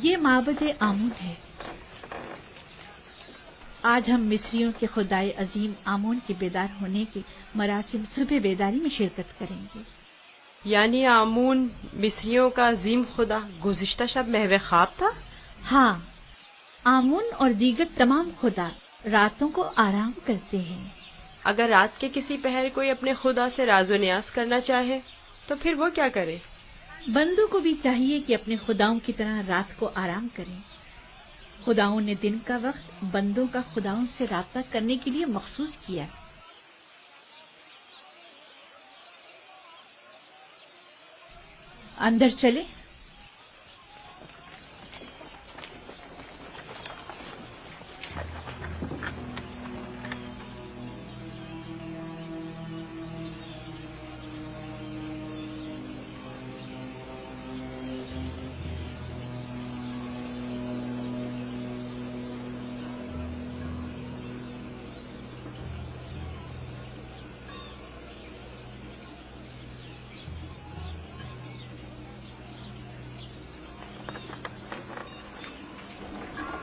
یہ معبد آمون ہے۔ آج ہم مصریوں کے خدائے عظیم آمون کے بیدار ہونے کے مراسم صبح بیداری میں شرکت کریں گے۔ یعنی آمون مصریوں کا عظیم خدا گزشتہ شب محو خواب تھا؟ ہاں، آمون اور دیگر تمام خدا راتوں کو آرام کرتے ہیں۔ اگر رات کے کسی پہر کوئی اپنے خدا سے راز و نیاز کرنا چاہے تو پھر وہ کیا کرے؟ بندوں کو بھی چاہیے کہ اپنے خداؤں کی طرح رات کو آرام کریں۔ خداؤں نے دن کا وقت بندوں کا خداؤں سے رابطہ کرنے کے لیے مخصوص کیا۔ اندر چلیں۔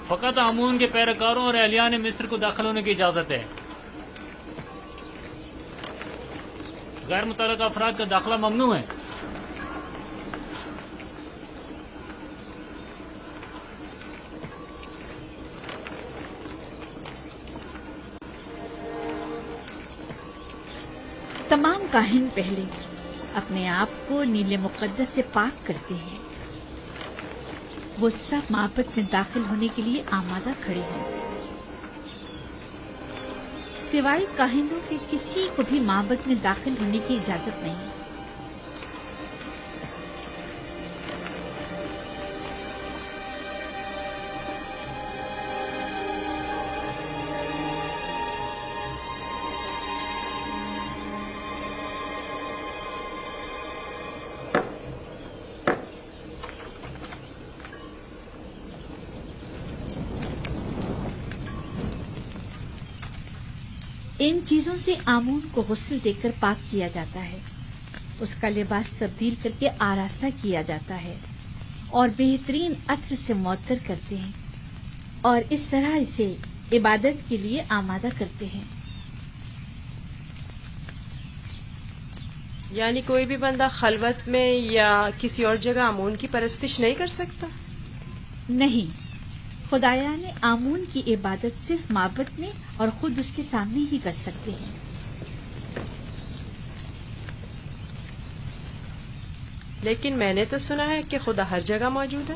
فقط آمون کے پیروکاروں اور اہلیان مصر کو داخل ہونے کی اجازت ہے۔ غیر متعلقہ افراد کا داخلہ ممنوع ہے۔ تمام کاہن پہلے اپنے آپ کو نیل مقدس سے پاک کرتے ہیں۔ وہ سب معبد میں داخل ہونے کے لیے آمادہ کھڑے ہیں۔ سوائے کاہنوں کے کسی کو بھی معبد میں داخل ہونے کی اجازت نہیں۔ ان چیزوں سے آمون کو غسل دے کر پاک کیا جاتا ہے، اس کا لباس تبدیل کر کے آراستہ کیا جاتا ہے اور بہترین عطر سے معطر کرتے ہیں اور اس طرح اسے عبادت کے لیے آمادہ کرتے ہیں۔ یعنی کوئی بھی بندہ خلوت میں یا کسی اور جگہ آمون کی پرستش نہیں کر سکتا؟ نہیں، خدایان آمون کی عبادت صرف معبد میں اور خود اس کے سامنے ہی کر سکتے ہیں۔ لیکن میں نے تو سنا ہے کہ خدا ہر جگہ موجود ہے۔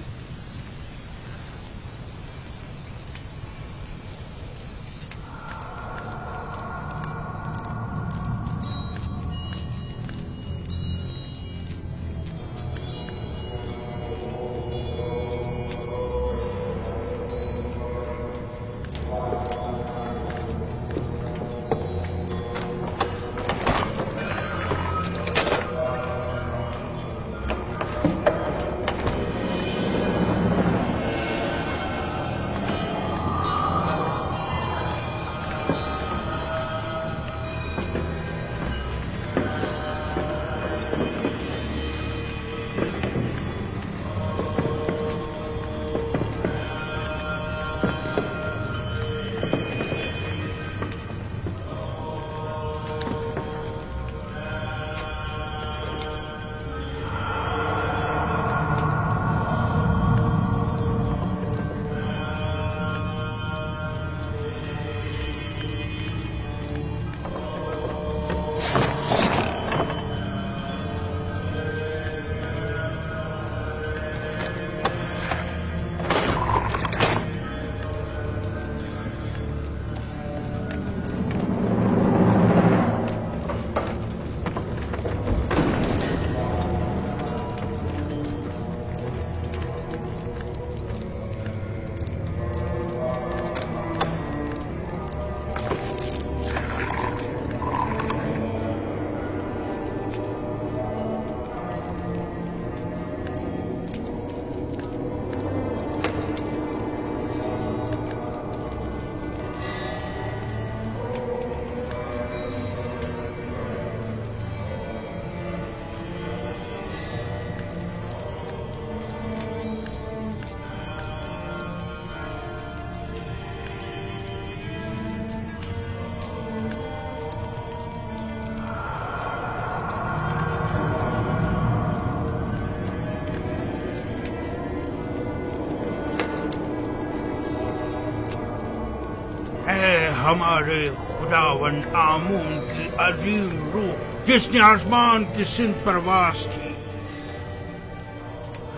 ہمارے خداون آمون کی عظیم روح جس نے آسمان کی سمت پرواز کی،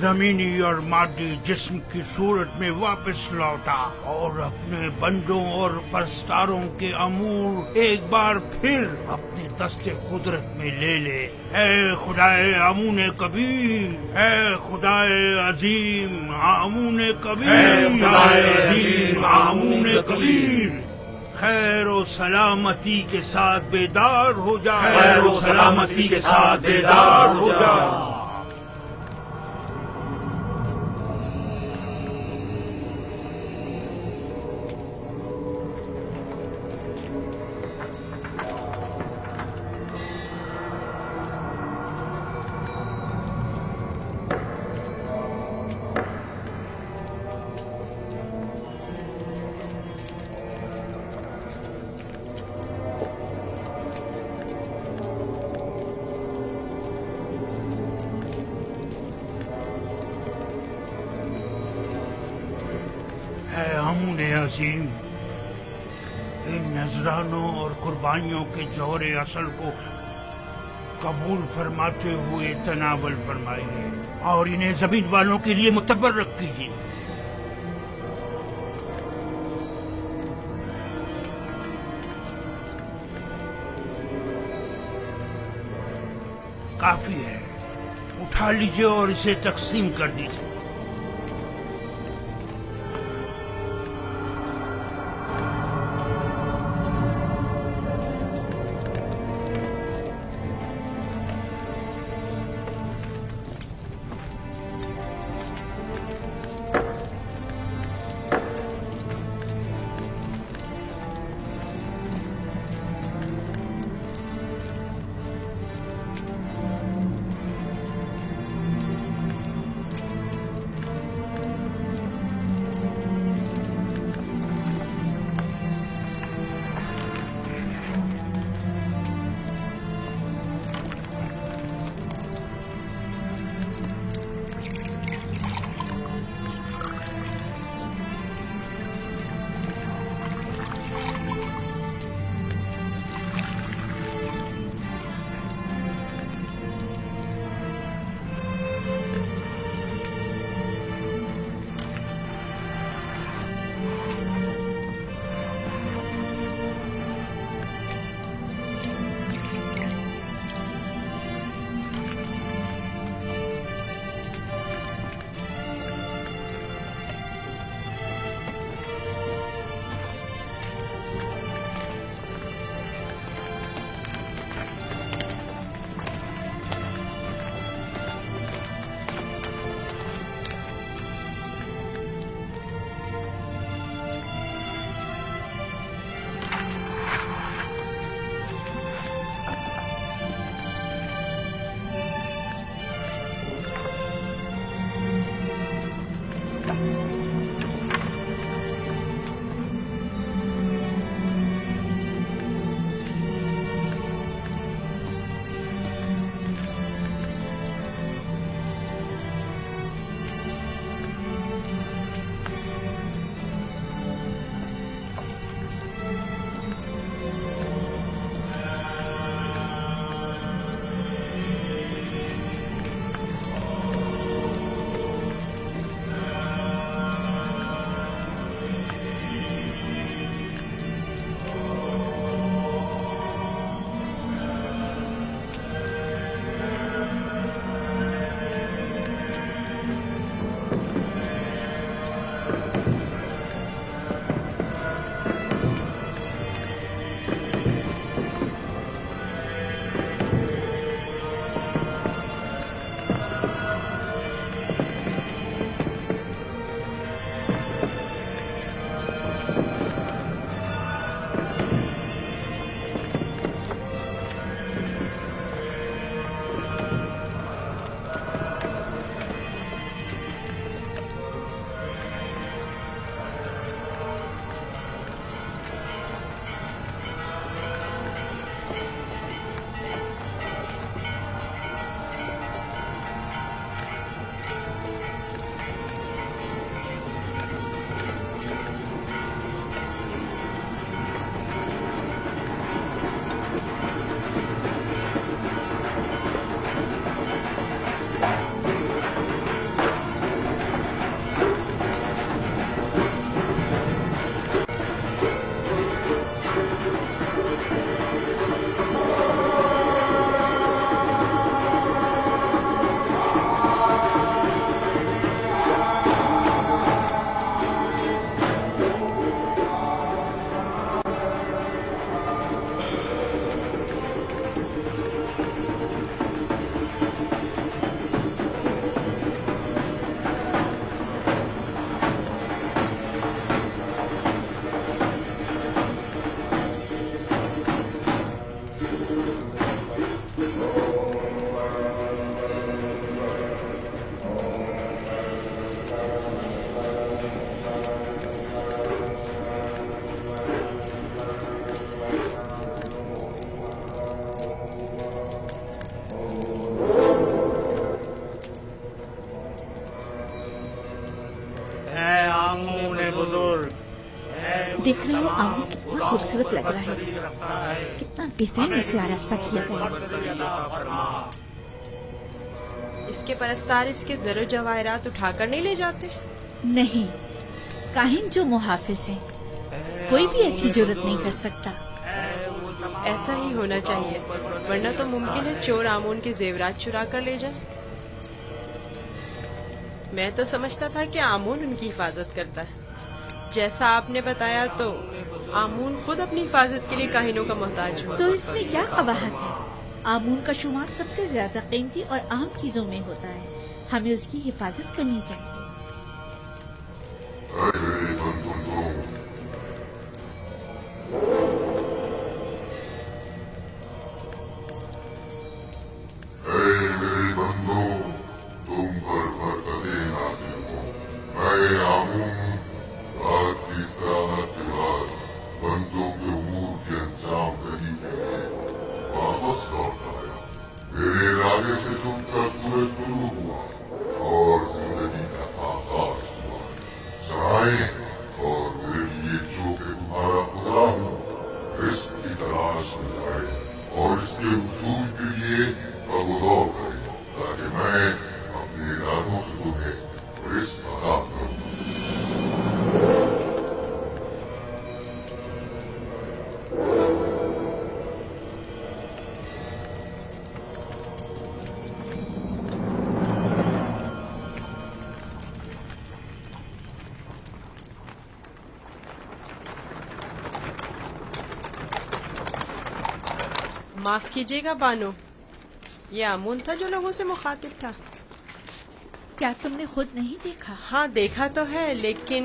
زمینی اور مادی جسم کی صورت میں واپس لوٹا اور اپنے بندوں اور پرستاروں کے امور ایک بار پھر اپنے دست قدرت میں لے لے۔ اے خدائے آمون کبیر، اے خدائے عظیم آمون کبیر، اے خدائے عظیم آمون کبیر، خیر و سلامتی کے ساتھ بیدار ہو جا، خیر و سلامتی کے ساتھ بیدار ہو جا۔ اے آمون عظیم، ان نذرانوں اور قربانیوں کے جوہر اصل کو قبول فرماتے ہوئے تناول فرمائیے اور انہیں زمین والوں کے لیے متبرک کیجیے۔ کافی ہے، اٹھا لیجیے اور اسے تقسیم کر دیجیے۔ आमूल कितना खूबसूरत लग रहा है, कितना बेहतरीन उसे आरास्ता किया गया। इसके परस्तार इसके ज़रो जवाहरात उठाकर नहीं ले जाते? नहीं, काहिन जो मुहाफिज हैं, कोई भी ऐसी जुर्रत नहीं कर सकता। ऐसा ही होना चाहिए, वरना तो मुमकिन है चोर आमून के जेवरात चुरा कर ले जाए। मैं तो समझता था कि आमून उनकी हिफाजत करता है। जैसा आपने बताया तो आमून खुद अपनी हिफाजत के लिए काहिनों का मोहताज हुआ। तो इसमें क्या कबाहत है? आमून का शुमार सबसे ज्यादा कीमती और आम चीजों में होता है, हमें उसकी हिफाजत करनी चाहिए। माफ कीजिएगा बानो, ये आमून था जो लोगों से मुखातिब था। क्या तुमने खुद नहीं देखा? हाँ देखा तो है, लेकिन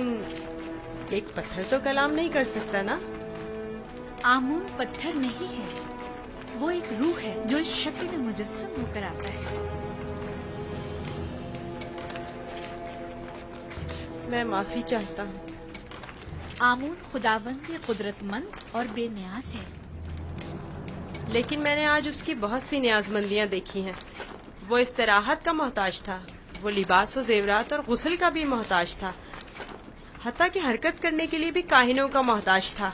एक पत्थर तो कलाम नहीं कर सकता ना। आमून पत्थर नहीं है, वो एक रूह है जो इस शक्ल में मुजस्सम होकर आता है। मैं माफी चाहता हूँ। आमून खुदावंद कुदरतमंद और बेनियाज है, लेकिन मैंने आज उसकी बहुत सी न्याजमंदियां देखी हैं। वो इस्तराहत का मोहताज था, वो लिबास और जेवरात और गुस्ल का भी मोहताज था, हत्ता कि हरकत करने के लिए भी काहिनों का मोहताज था।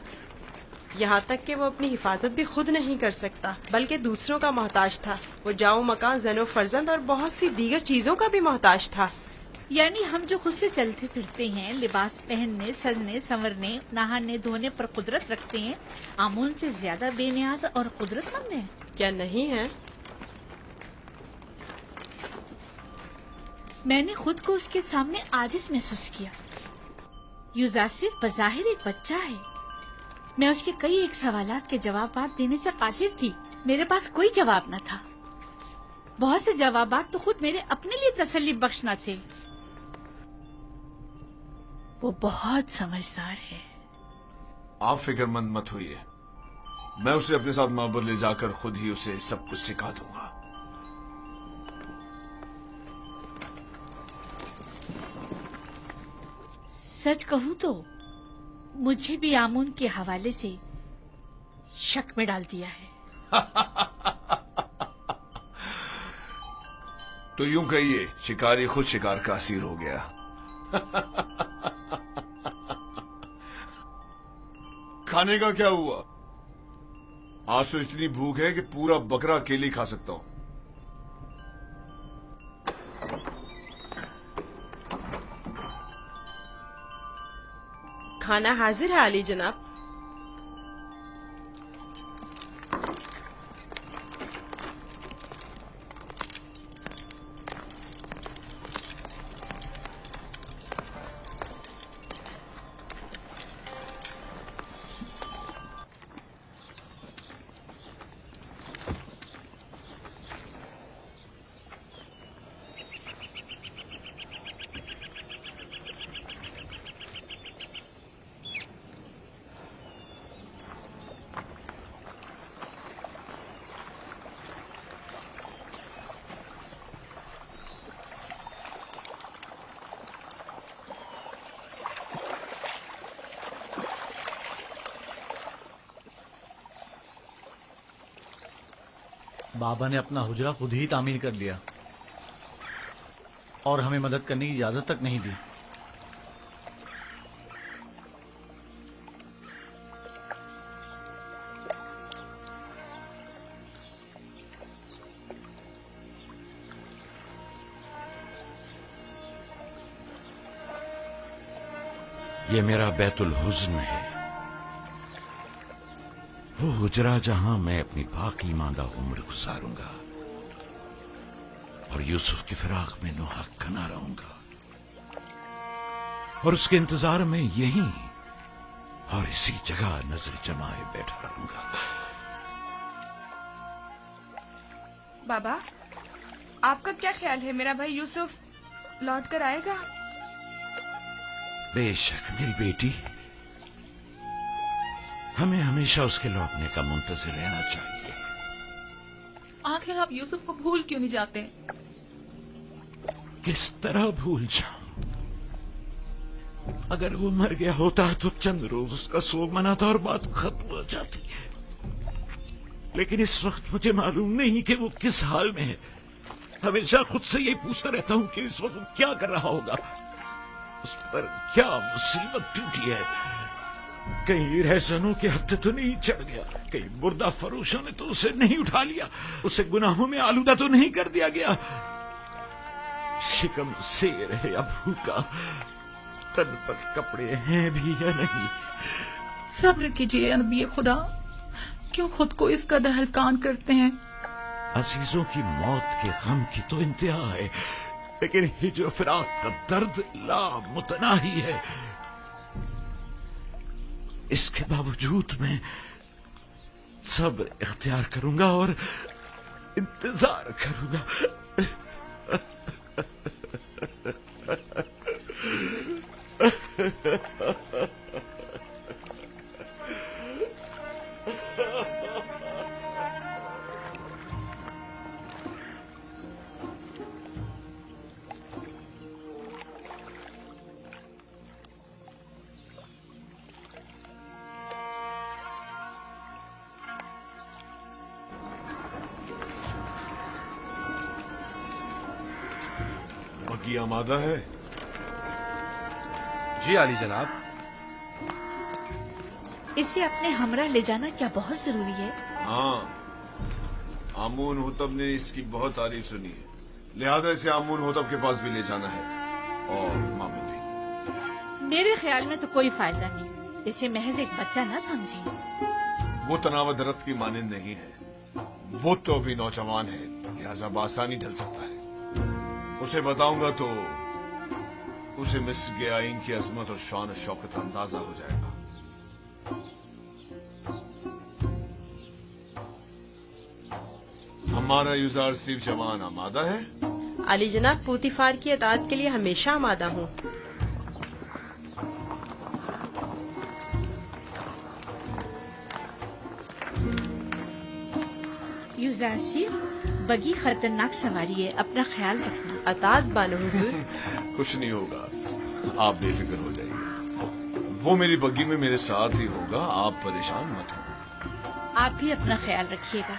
यहाँ तक कि वो अपनी हिफाजत भी खुद नहीं कर सकता, बल्कि दूसरों का मोहताज था। वो जाओ मकान, जनो फर्जंद और बहुत सी दीगर चीजों का भी मोहताज था। यानी हम जो खुद से चलते फिरते हैं, लिबास पहनने, सजने, संवरने, नहाने धोने पर कुदरत रखते हैं, आमून से ज्यादा बेनियाज और कुदरतमंद है? क्या नहीं है? मैंने खुद को उसके सामने आजिज महसूस किया। युजासिफ बज़ाहिर एक बच्चा है। मैं उसके कई एक सवालात के जवाब देने से कासिर थी। मेरे पास कोई जवाब न था। बहुत से जवाबात तो खुद मेरे अपने लिए तसल्ली बख्श न थे। वो बहुत समझदार है। आप फिक्रमंद मत होइए, मैं उसे अपने साथ माबद ले जाकर खुद ही उसे सब कुछ सिखा दूंगा। सच कहूं तो मुझे भी आमून के हवाले से शक में डाल दिया है। तो यूं कहिए, शिकारी खुद शिकार का असीर हो गया। खाने का क्या हुआ? आज तो इतनी भूख है कि पूरा बकरा अकेले खा सकता हूं। खाना हाजिर है आली जनाब। बाबा ने अपना हुजरा खुद ही तामीर कर लिया और हमें मदद करने की इजाजत तक नहीं दी। یہ میرا بیت الحزن ہے، وہ حجرہ جہاں میں اپنی باقی ماندہ عمر گزاروں گا اور یوسف کی فراق میں نوحق کنا رہوں گا، اور اس کے انتظار میں یہیں اور اسی جگہ نظر جمائے بیٹھا رہوں گا۔ بابا، آپ کا کیا خیال ہے، میرا بھائی یوسف لوٹ کر آئے گا؟ بے شک میری بیٹی، ہمیں ہمیشہ اس کے لوٹنے کا منتظر رہنا چاہیے۔ آخر آپ یوسف کو بھول کیوں نہیں جاتے؟ کس طرح بھول جاؤں؟ اگر وہ مر گیا ہوتا تو چند روز اس کا سوگ مناتا اور بات ختم ہو جاتی، لیکن اس وقت مجھے معلوم نہیں کہ وہ کس حال میں ہے۔ ہمیشہ خود سے یہی پوچھتا رہتا ہوں کہ اس وقت وہ کیا کر رہا ہوگا، اس پر کیا مصیبت ٹوٹی ہے۔ کہیں رہزنوں کے ہتھے تو نہیں چڑھ گیا، کہیں مردہ فروشوں نے تو اسے نہیں اٹھا لیا، اسے گناہوں میں آلودہ تو نہیں کر دیا گیا۔ شکم سیر ہے یا بھوکا، تن پر کپڑے ہیں بھی یا نہیں۔ صبر کیجیے نبی خدا، کیوں خود کو اس قدر ہلکان کرتے ہیں؟ عزیزوں کی موت کے غم کی تو انتہا ہے، لیکن ہجر و فراق کا درد لامتناہی ہے۔ اس کے باوجود میں صبر اختیار کروں گا اور انتظار کروں گا۔ بگی آمادہ ہے؟ جی عالی جناب۔ اسے اپنے ہمراہ لے جانا کیا بہت ضروری ہے؟ ہاں، آمون ہوتب نے اس کی بہت تعریف سنی ہے، لہٰذا اسے آمون ہوتب کے پاس بھی لے جانا ہے، اور مامون بھی۔ میرے خیال میں تو کوئی فائدہ نہیں، اسے محض ایک بچہ نہ سمجھیں۔ وہ تناوع درخت کی مانند نہیں ہے، وہ تو ابھی نوجوان ہے، لہٰذا بآسانی ڈھل سکتا ہے۔ اسے بتاؤں گا تو اسے مصر کے آئین کی عظمت اور شان و شوکت کا اندازہ ہو جائے گا۔ ہمارا یوزار صرف جوان آمادہ ہے؟ علی جناب، پوتیفار کی اطاعت کے لیے ہمیشہ آمادہ ہوں۔ یوزارسیف، بگی خطرناک سواری ہے، اپنا خیال رکھنا۔ اطاعت بانو حضور۔ کچھ نہیں ہوگا، آپ بے فکر ہو جائیے، وہ میری بگی میں میرے ساتھ ہی ہوگا، آپ پریشان مت ہو۔ آپ بھی اپنا خیال رکھیے گا۔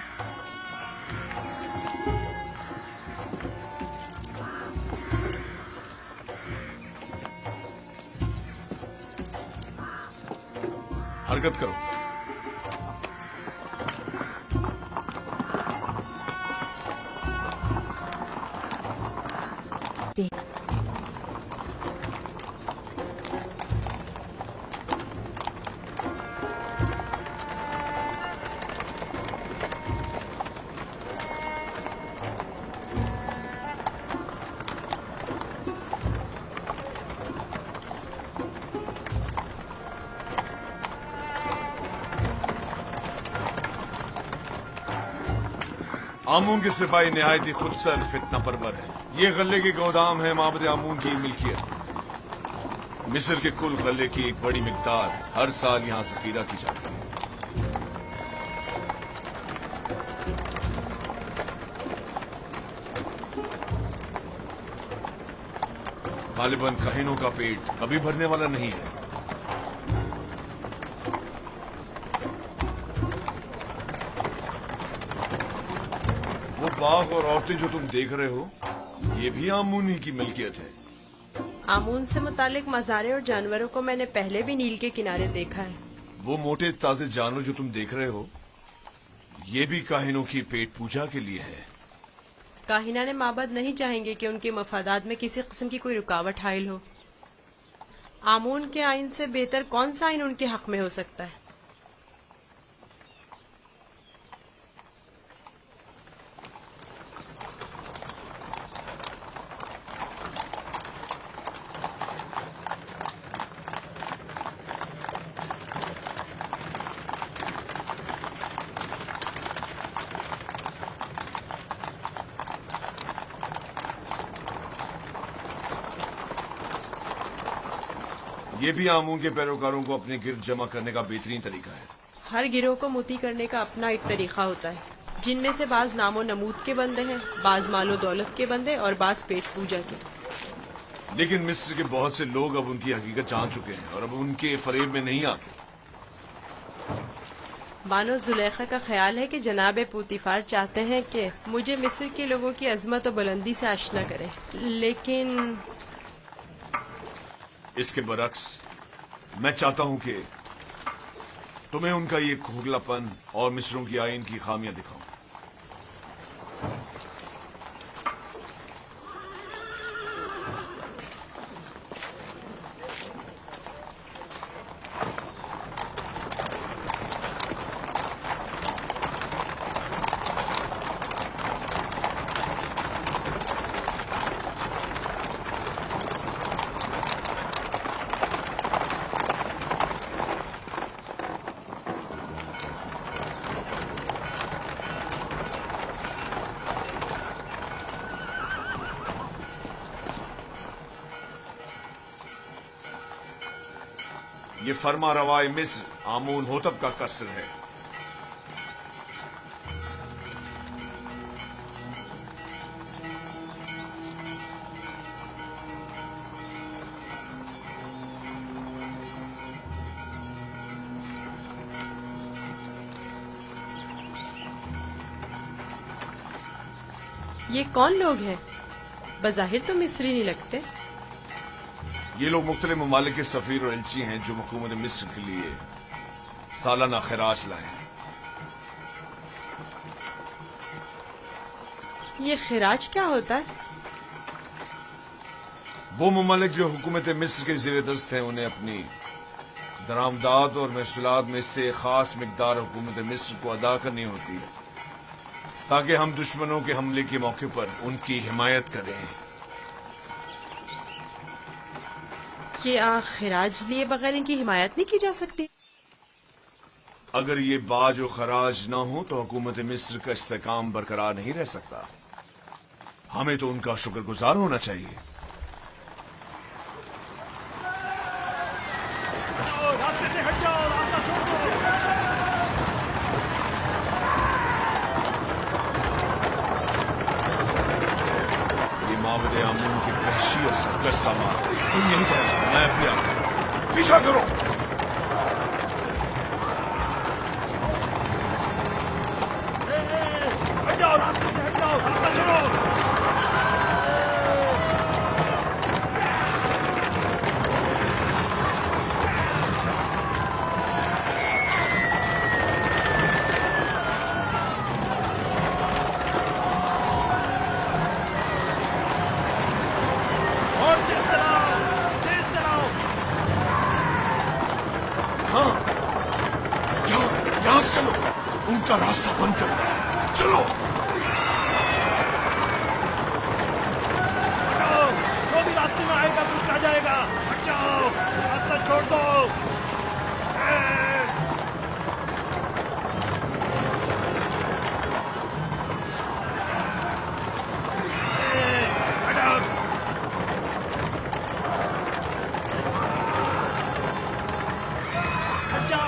حرکت کرو۔ آمون کے سپاہی نہایت ہی خودسر فتنہ پرور ہے۔ یہ غلے کے گودام ہے معبد آمون کی ملکیت۔ مصر کے کل غلے کی ایک بڑی مقدار ہر سال یہاں ذخیرہ کی جاتی ہے۔ غالباً کہنوں کا پیٹ کبھی بھرنے والا نہیں ہے۔ وہ باغ اور عورتیں جو تم دیکھ رہے ہو، یہ بھی آمون ہی کی ملکیت ہے۔ آمون سے متعلق مزارے اور جانوروں کو میں نے پہلے بھی نیل کے کنارے دیکھا ہے۔ وہ موٹے تازے جانور جو تم دیکھ رہے ہو، یہ بھی کاہنوں کی پیٹ پوجا کے لیے ہے۔ کاہنہ نے معبد نہیں چاہیں گے کہ ان کے مفادات میں کسی قسم کی کوئی رکاوٹ حائل ہو۔ आमून के आइन से बेहतर कौन सा आइन उनके हक में हो सकता है? ये भी आमून के पैरोकारों को अपने गिर्द जमा करने का बेहतरीन तरीका है। हर गिरोह को मोती करने का अपना एक तरीका होता है, जिनमें से बाज नामो नमूद के बंदे हैं, बाज मालो दौलत के बंदे और बाज पेट पूजा के। लेकिन मिस्र के बहुत से लोग अब उनकी हकीकत जान चुके हैं और अब उनके फरेब में नहीं आते। बानो जुलेखा का ख्याल है कि जनाब पूतीफार चाहते हैं कि मुझे मिस्र के लोगों की अजमत और बुलंदी से आशना करें, लेकिन इसके बरक्स मैं चाहता हूं कि तुम्हें उनका ये खोखलापन और मिस्रों की आइन की खामियां दिखाऊं। ये फरमा रवाए मिस्र आमून होतब का कसर है। ये कौन लोग हैं? बज़ाहिर तो मिस्री नहीं लगते। ये लोग मुख्तलिफ ममालिक के सफीर और एलची हैं जो हुकूमत मिस्र के लिए सालाना खराज लाए हैं। ये खिराज क्या होता है? वो ममालिक जो हुकूमत मिस्र के ज़ेर दस्त हैं उन्हें अपनी दरामदाद और महसूलात में से खास मिकदार हुकूमत मिस्र को अदा करनी होती है ताकि हम दुश्मनों के हमले के मौके पर उनकी हिमायत करें। क्या खिराज लिए बगैर इनकी हिमायत नहीं की जा सकती? अगर ये बाज और खराज ना हो तो हुकूमत मिस्र का इस्तेकाम बरकरार नहीं रह सकता। हमें तो उनका शुक्रगुजार होना चाहिए। रास्ते से हट जाओ, रास्ता छोड़ दो। ये माबद आमून की वहशी और सरकश सामान है। तुम यही करो, मैं भी आता। पीछा करो। हट जाओ, रास्ते से हट जाओ, रास्ता छोड़ो। उनका रास्ता बंद करो। चलो हटाओ, जो भी रास्ते में आएगा दूसरा जाएगा। हट जाओ, रास्ता छोड़ दो। हटाओ। हट जाओ।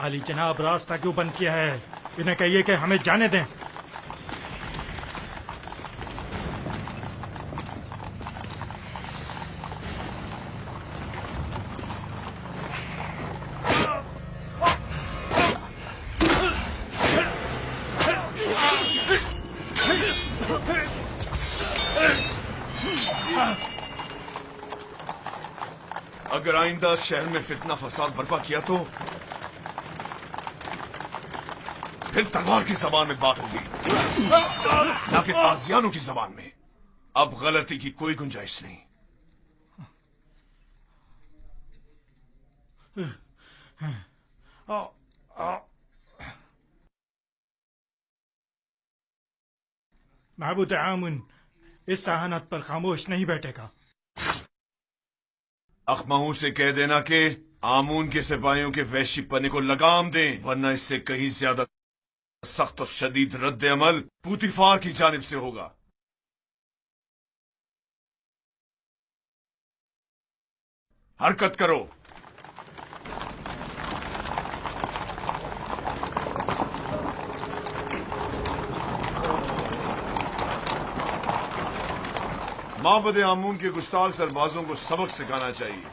आली जनाब, रास्ता क्यों बंद किया है? इन्हें कहिए कि हमें जाने दें। اگر آئندہ شہر میں فتنہ فساد برپا کیا تو پھر تلوار کی زبان میں بات ہوگی، نہ کہ تازیانوں کی زبان میں۔ اب غلطی کی کوئی گنجائش نہیں۔ معبود آمون اس ذہانت پر خاموش نہیں بیٹھے گا۔ اخماہوں سے کہہ دینا کہ آمون کے سپاہیوں کے وحشی پنے کو لگام دیں، ورنہ اس سے کہیں زیادہ سخت اور شدید رد عمل پوتیفار کی جانب سے ہوگا۔ حرکت کرو۔ معبد آمون کے گستاخ سربازوں کو سبق سکھانا چاہیے،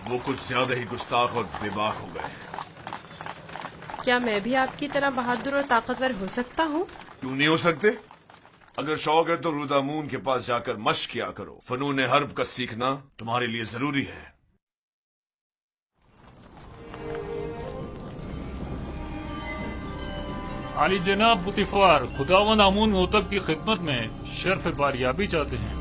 وہ کچھ زیادہ ہی گستاخ اور بے باک ہو گئے ہیں۔ کیا میں بھی آپ کی طرح بہادر اور طاقتور ہو سکتا ہوں؟ کیوں نہیں ہو سکتے؟ اگر شوق ہے تو رود آمون کے پاس جا کر مشق کیا کرو، فنون حرب کا سیکھنا تمہارے لیے ضروری ہے۔ عالی جناب پوتیفار، خداوند آمون ہوتب کی خدمت میں شرف باریابی چاہتے ہیں۔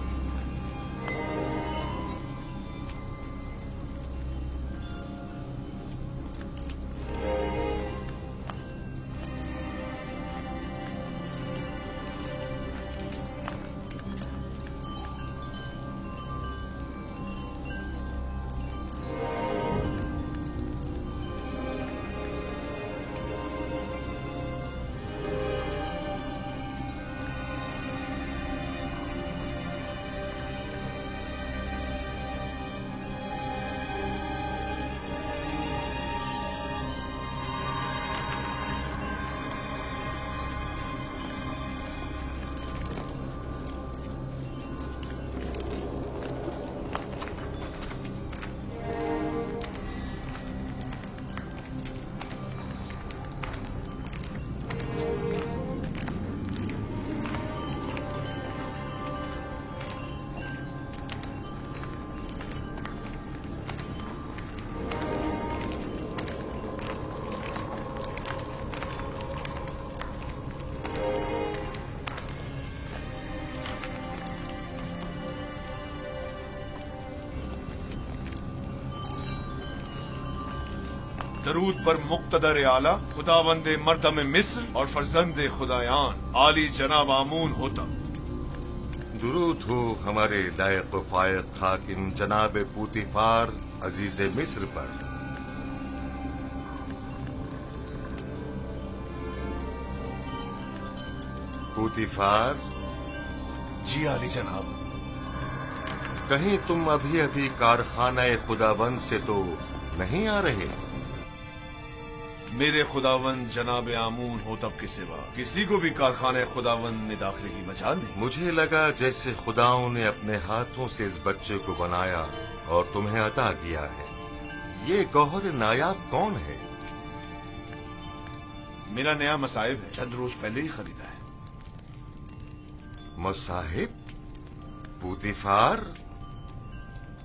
درود پر مقتدر اعلیٰ خداوند مردم مصر اور فرزند خدایان عالی جناب آمون ہوتب۔ درود ہو ہمارے لائق و فائق حاکم جناب پوتیفار عزیز مصر پر۔ پوتیفار؟ جی عالی جناب۔ کہیں تم ابھی کارخانہ خداوند سے تو نہیں آ رہے؟ میرے خداوند جناب آمون ہوتب کے سوا کسی کو بھی کارخانہ خداوند میں داخلے کی مجال نہیں۔ مجھے لگا جیسے خداؤں نے اپنے ہاتھوں سے اس بچے کو بنایا اور تمہیں عطا کیا ہے۔ یہ گوہر نایاب کون ہے؟ میرا نیا مصاحب ہے، چند روز پہلے ہی خریدا ہے۔ مصاحب؟ پوتیفار،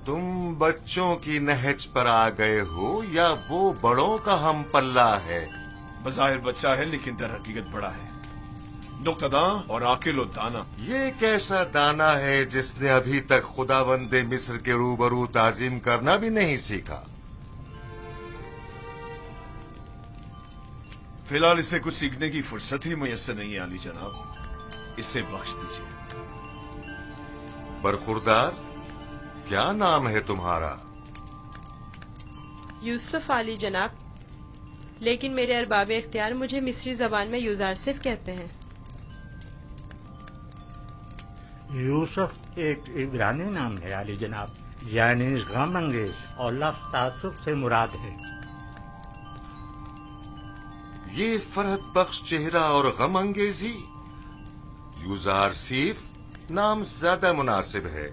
تم بچوں کی نہج پر آ گئے ہو یا وہ بڑوں کا ہم پلہ ہے؟ بظاہر بچہ ہے لیکن در حقیقت بڑا ہے، نقطہ داں اور عاقل و دانا۔ یہ کیسا دانا ہے جس نے ابھی تک خداوند مصر کے روبرو تعظیم کرنا بھی نہیں سیکھا؟ فی الحال اسے کچھ سیکھنے کی فرصت ہی میسر نہیں ہے عالی جناب، اسے بخش دیجیے۔ برخوردار، کیا نام ہے تمہارا؟ یوسف عالی جناب، لیکن میرے ارباب اختیار مجھے مصری زبان میں یوزارسف کہتے ہیں۔ یوسف ایک عبرانی نام ہے عالی جناب، یعنی غم انگیز، اور لفظ تعصب سے مراد ہے۔ یہ فرحت بخش چہرہ اور غم انگیزی، یوزارسیف نام زیادہ مناسب ہے۔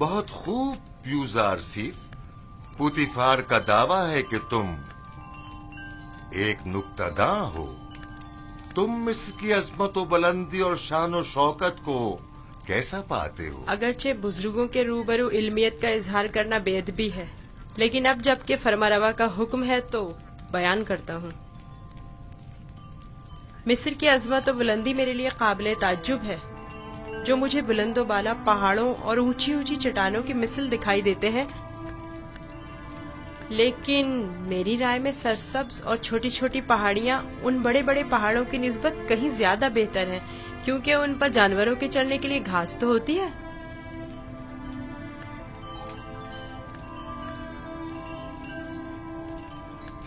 बहुत खूब यूजार सीफ। पुतिफार का दावा है कि तुम एक नुक्तादां हो। तुम मिस्र की अजमत व बुलंदी और शान और शौकत को कैसा पाते हो? अगरचे बुजुर्गों के रूबरू इल्मियत का इजहार करना बेअदबी है, लेकिन अब जबकि फरमारवा का हुक्म है तो बयान करता हूँ। मिस्र की अजमत और बुलंदी मेरे लिए काबिल ताज्जुब है। जो मुझे बुलंदो बाला पहाड़ों और ऊंची ऊंची चट्टानों की मिसल दिखाई देते हैं, लेकिन मेरी राय में सरसब्ज और छोटी छोटी पहाड़ियाँ उन बड़े बड़े पहाड़ों की निस्बत कहीं ज्यादा बेहतर हैं, क्योंकि उन पर जानवरों के चढ़ने के लिए घास तो होती है।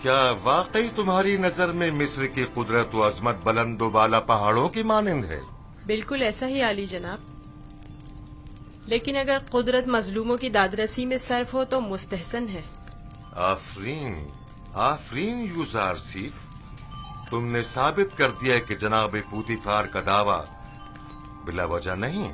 क्या वाकई तुम्हारी नजर में मिस्र की कुदरत व अजमत बुलंदो बाला पहाड़ों की मानिंद है? बिल्कुल ऐसा ही आली जनाब, लेकिन अगर कुदरत मजलूमों की दादरसी में सर्फ हो तो मुस्तहसन है। आफरीन, आफरीन यूजार सीफ, तुमने साबित कर दिया कि जनाब पुतिफार का दावा बिला वजह नहीं।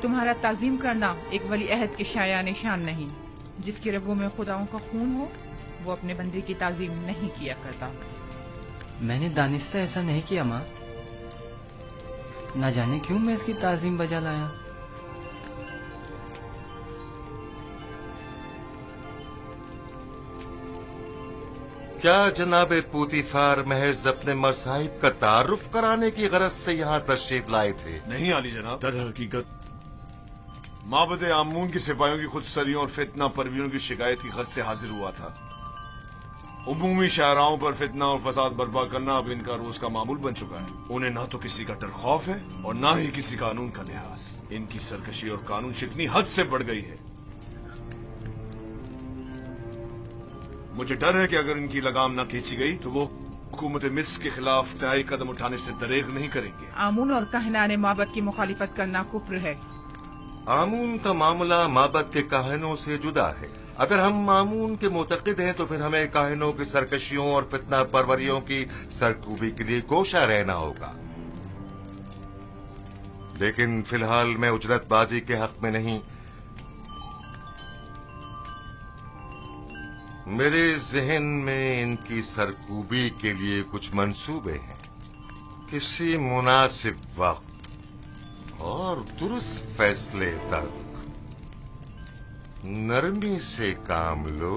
तुम्हारा ताजीम करना एक वली अहद के शाया निशान नहीं। जिसकी रगों में खुदाओं का खून हो वो अपने बंदे की ताजीम नहीं किया करता। मैंने दानिस्ता ऐसा नहीं किया माँ, ना जाने क्यों मैं इसकी ताजीम बजा लाया। क्या जनाब पुतिफार महज अपने मसाहिब का तारुफ कराने की गरज से यहाँ तशरीफ लाए थे? नहीं आली जनाब, दर हकीकत माबद आमून की सिपाहियों की खुदसरियों और फितना परवियों की शिकायत की गरज से हाजिर हुआ था। उमूमी शाहराओं पर फितना और फसाद बर्पा करना अब इनका रोज का मामूल बन चुका है। उन्हें ना तो किसी का डर खौफ है और ना ही किसी कानून का लिहाज। इनकी सरकशी और कानून शिकनी हद से बढ़ गई है। मुझे डर है कि अगर इनकी लगाम न खींची गई तो वो हुकूमत मिस्र के खिलाफ तय कदम उठाने से दरेग नहीं करेंगे। आमून और कहनाने माबद की मुखालिफत करना कुफ्र है। आमून का मामला माबद के काहिनों से जुदा है। अगर हम आमून के मुतक़िद हैं तो फिर हमें काहिनों की सरकशियों और फितना परवरियों की सरकूबी के लिए कोशा रहना होगा। लेकिन फिलहाल मैं उजरतबाजी के हक में नहीं। मेरे जहन में इनकी सरकूबी के लिए कुछ मंसूबे हैं। किसी मुनासिब वक्त और दुरुस्त फैसले तक नरमी से काम लो।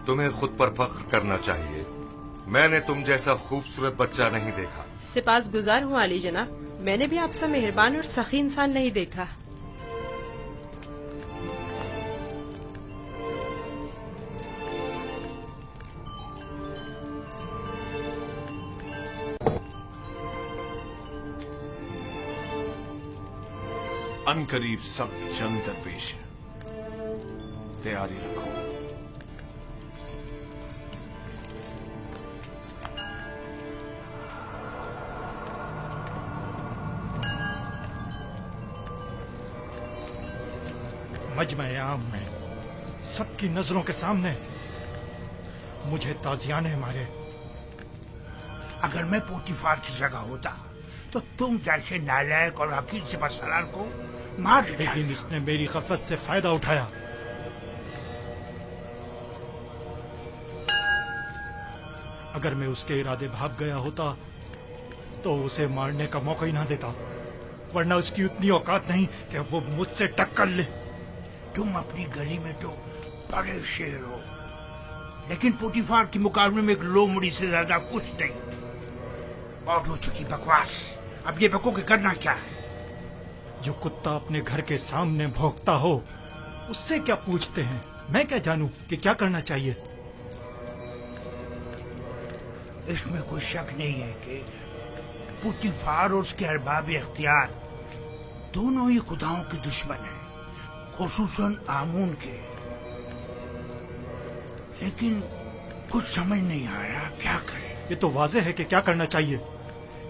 तुम्हें खुद पर फख्र करना चाहिए। मैंने तुम जैसा खूबसूरत बच्चा नहीं देखा। सिपास गुजार हूँ आली जनाब, मैंने भी आपसे मेहरबान और सखी इंसान नहीं देखा। अनकरीब सख्त जंग दरपेश है, तैयारी रखो। मजमा आम में सबकी नजरों के सामने मुझे ताजियाने मारे। अगर मैं पोतीफार की जगह होता तो तुम जैसे नालायक और हकीर से बसलार को मार देता। लेकिन इसने मेरी गफलत से फायदा उठाया। अगर मैं उसके इरादे भाग गया होता तो उसे मारने का मौका ही ना देता, वरना उसकी उतनी औकात नहीं कि वो मुझसे टक्कर ले। तुम अपनी गली में तो बड़े शेर हो, लेकिन पोतीफार के मुकाबले में एक लोमड़ी से ज्यादा कुछ नहीं। और हो चुकी बकवास, अब ये बको के करना क्या है? जो कुत्ता अपने घर के सामने भौंकता हो उससे क्या पूछते हैं? मैं क्या जानूं कि क्या करना चाहिए? इसमें कोई शक नहीं है कि पोतीफार और उसके अरबाब इख्तियार दोनों ही खुदाओं के दुश्मन हैं, खुसूसन आमून के। लेकिन कुछ समझ नहीं आ रहा क्या करें। ये तो वाज़ेह है कि क्या करना चाहिए।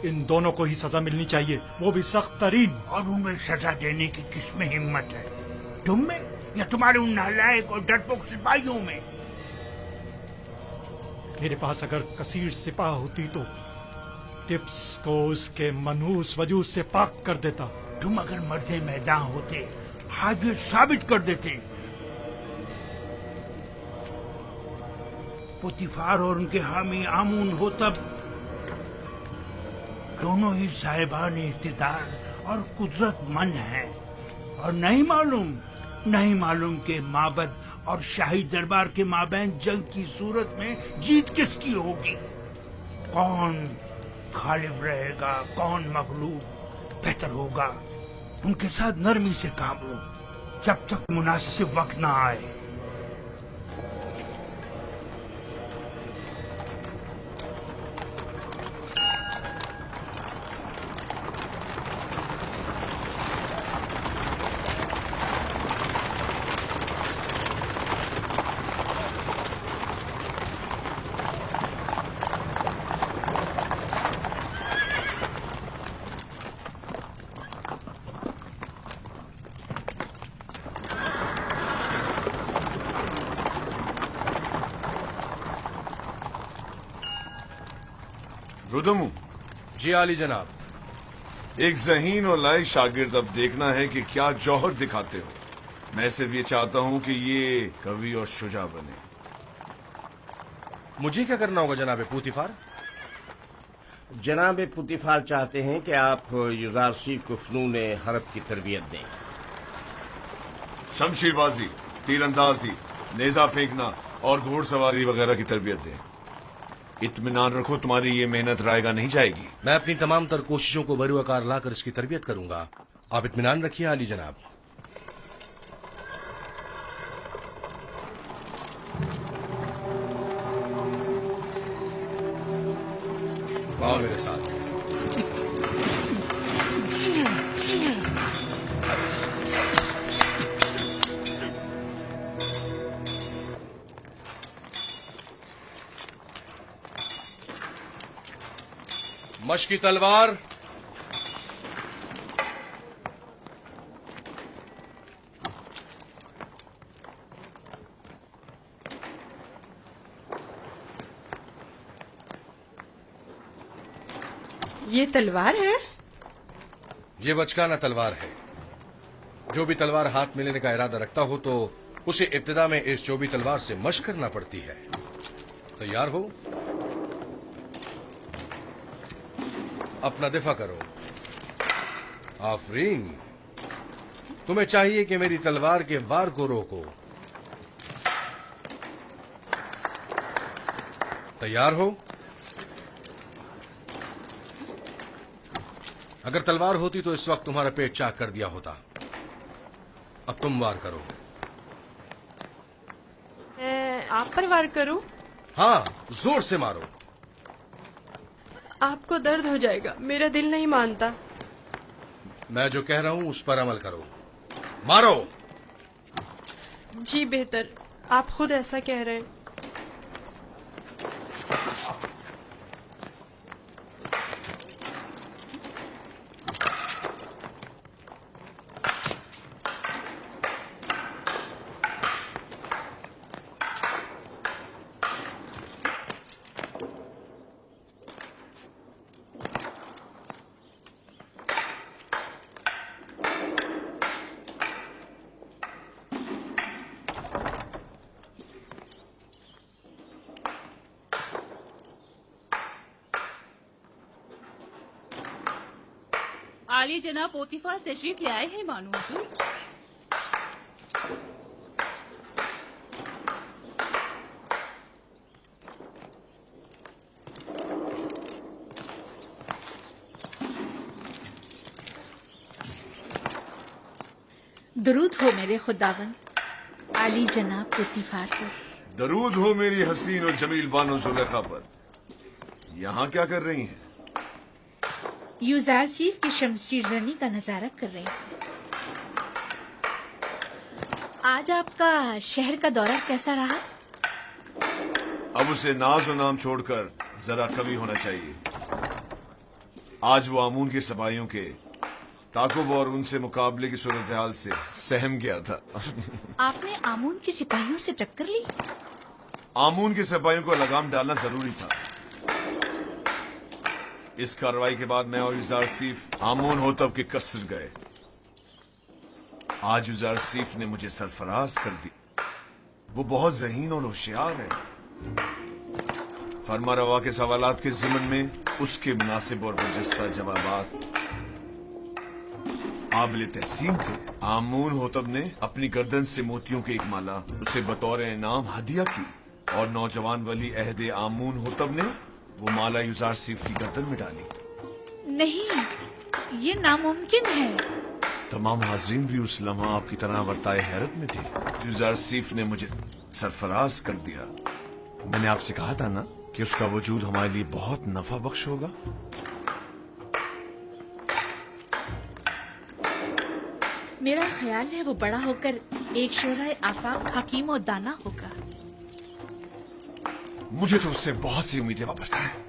इन दोनों को ही सजा मिलनी चाहिए, वो भी सख्त तरीन। और उनमें सजा देने की किसमें हिम्मत है? तुम में या तुम्हारे उन नालायक और डरपोक सिपाहियों में? मेरे पास अगर कसीर सिपाह होती तो टिप्स को उसके मनहूस वजूद से पाक कर देता। तुम अगर मर्दे मैदान होते आज ये साबित कर देते। पोतीफार और उनके हामी आमून हो तब दोनों ही साहिबान इख्तिदार और कुदरतमंद हैं, और नहीं मालूम कि माबद और शाही दरबार के माबैन जंग की सूरत में जीत किसकी होगी। कौन गालिब रहेगा, कौन मगलूब? बेहतर होगा उनके साथ नरमी से काम लो जब तक मुनासिब वक्त ना आए। रुदमू। जी आली जनाब। एक ज़हीन और लायक शागिर्द अब देखना है कि क्या जौहर दिखाते हो। मैं सिर्फ ये चाहता हूं कि ये कवि और शुजा बने। मुझे क्या करना होगा जनाब पोतीफार? जनाब पोतीफार चाहते हैं कि आप युजारसी को फनून हरब की तरबियत दें। शमशीरबाजी, तीरंदाजी, नेजा फेंकना और घोड़सवारी वगैरह की तरबियत दें। इत्मीनान रखो, तुम्हारी ये मेहनत रायगा नहीं जाएगी। मैं अपनी तमाम तर कोशिशों को बरूआकार लाकर इसकी तरबियत करूंगा। आप इत्मीनान रखिए आली जनाब। आओ मेरे साथ। मशकी तलवार, ये तलवार है? ये बचकाना तलवार है। जो भी तलवार हाथ में लेने का इरादा रखता हो तो उसे इब्तिदा में इस चौबी तलवार से मशक करना पड़ती है। तैयार हो? अपना दिफा करो। आफरीन, तुम्हें चाहिए कि मेरी तलवार के वार को रोको। तैयार हो? अगर तलवार होती तो इस वक्त तुम्हारा पेट चाक कर दिया होता। अब तुम वार करो। आप पर वार करूं? हाँ, जोर से मारो। आपको दर्द हो जाएगा, मेरा दिल नहीं मानता। मैं जो कह रहा हूं उस पर अमल करो। मारो। जी बेहतर, आप खुद ऐसा कह रहे हैं। आली जनाब पोतीफार तशरीफ ले आए हैं मानो हुजूर। दरूद हो मेरे खुदावन आली जनाब पोतीफार पर। दरूद हो मेरी हसीन और जमील बानो जुलेखा पर। यहाँ क्या कर रही हैं? यूजारसीफ की शमशीर जनी का नजारा कर रहे हैं। आज आपका शहर का दौरा कैसा रहा? अब उसे नाज और नाम छोड़कर जरा कवि होना चाहिए। आज वो आमून के सबाइयों के ताकुब और उनसे मुकाबले की सूरत हाल से सहम गया था। आपने आमून के सिपाहियों से टक्कर ली? आमून के सिपाहियों को लगाम डालना जरूरी था। इस कार्रवाई के बाद मैं और यूजारसीफ आमून होतब के कसर गए। आज यूजारसीफ ने मुझे सरफराज कर दी। वो बहुत ज़हीन और होशियार है। फरमा रवा के सवालात के ज़िमन में उसके मुनासिब और बरजस्ता जवाबात काबिल तहसीन थे। आमून होतब ने अपनी गर्दन से मोतियों की एक माला उसे बतौर इनाम हदिया की और नौजवान वली अहद आमून होतब ने वो माला यूजारसीफ की गर्दन में डाली। नहीं, ये नामुमकिन है। तमाम हाज़रीन भी उस लम्हा आपकी तरह वर्ताए हैरत में थे। यूजारसीफ ने मुझे सरफराज कर दिया। मैंने आपसे कहा था ना कि उसका वजूद हमारे लिए बहुत नफा बख्श होगा। मेरा ख्याल है वो बड़ा होकर एक शोराए आफाक हकीम और दाना होगा। मुझे तो उससे बहुत सी उम्मीदें वाबस्ता है।